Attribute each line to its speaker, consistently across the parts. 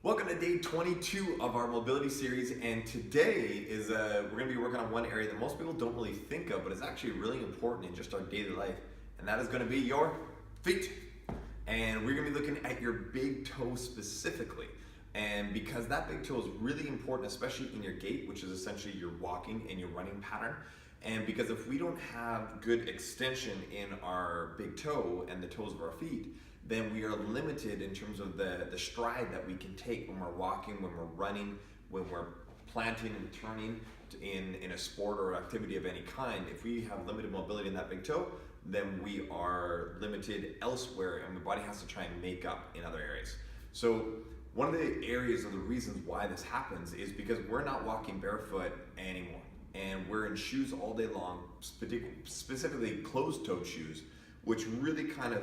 Speaker 1: Welcome to day 22 of our mobility series, and today is we're going to be working on one area that most people don't really think of, but it's actually really important in just our daily life, and that is going to be your feet. And we're going to be looking at your big toe specifically, and because that big toe is really important, especially in your gait, which is essentially your walking and your running pattern. And because if we don't have good extension in our big toe and the toes of our feet, then we are limited in terms of the stride that we can take when we're walking, when we're running, when we're planting and turning in a sport or activity of any kind. If we have limited mobility in that big toe, then we are limited elsewhere, and the body has to try and make up in other areas. So one of the areas of the reasons why this happens is because we're not walking barefoot anymore, and we're in shoes all day long, specifically closed-toed shoes, which really kind of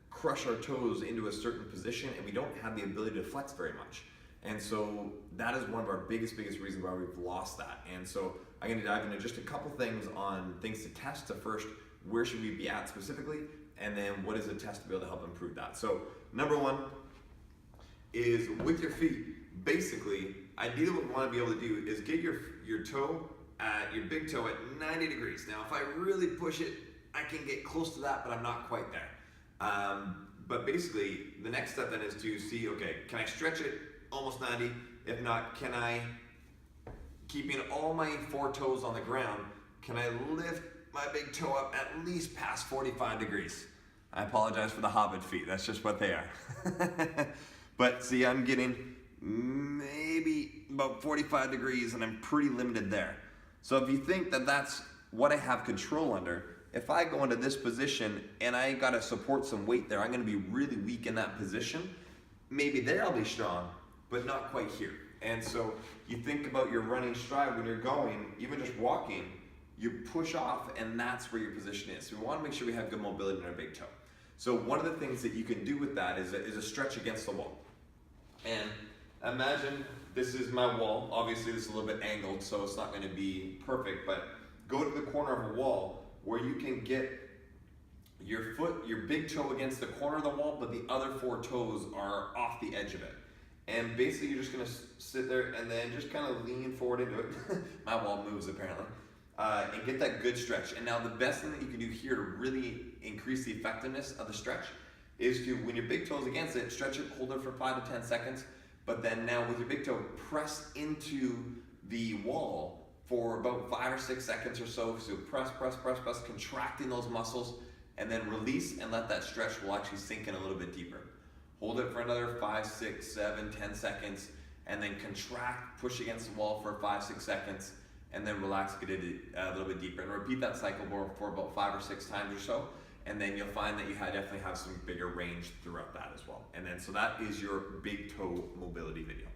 Speaker 1: crush our toes into a certain position, and we don't have the ability to flex very much. And so that is one of our biggest reasons why we've lost that. And so I'm going to dive into just a couple things on things to test. So first, where should we be at specifically, and then what is a test to be able to help improve that. So number one is with your feet. Basically, ideally what we want to be able to do is get your toe at your big toe at 90 degrees. Now if I really push it, I can get close to that, but I'm not quite there. But basically, the next step then is to see, okay, can I stretch it almost 90? If not, can I, keeping all my four toes on the ground, can I lift my big toe up at least past 45 degrees? I apologize for the hobbit feet, that's just what they are. But see, I'm getting maybe about 45 degrees and I'm pretty limited there. So if you think that that's what I have control under, if I go into this position and I gotta support some weight there, I'm gonna be really weak in that position. Maybe there I'll be strong, but not quite here. And so you think about your running stride when you're going, even just walking, you push off and that's where your position is. So we wanna make sure we have good mobility in our big toe. So one of the things that you can do with that is a stretch against the wall. And imagine this is my wall. Obviously this is a little bit angled, so it's not gonna be perfect, but go to the corner of a wall where you can get your foot, your big toe against the corner of the wall, but the other four toes are off the edge of it. And basically you're just gonna sit there and then just kind of lean forward into it. My wall moves apparently. And get that good stretch. And now the best thing that you can do here to really increase the effectiveness of the stretch is to, when your big toe's against it, stretch it, hold it for 5 to 10 seconds. But then now with your big toe, press into the wall for about 5 or 6 seconds or so. So press, contracting those muscles, and then release and let that stretch will actually sink in a little bit deeper. Hold it for another 5, 6, 7, 10 seconds, and then contract, push against the wall for 5, 6 seconds, and then relax, get it a little bit deeper. And repeat that cycle for about 5 or 6 times or so, and then you'll find that you definitely have some bigger range throughout that as well. And then so that is your big toe mobility video.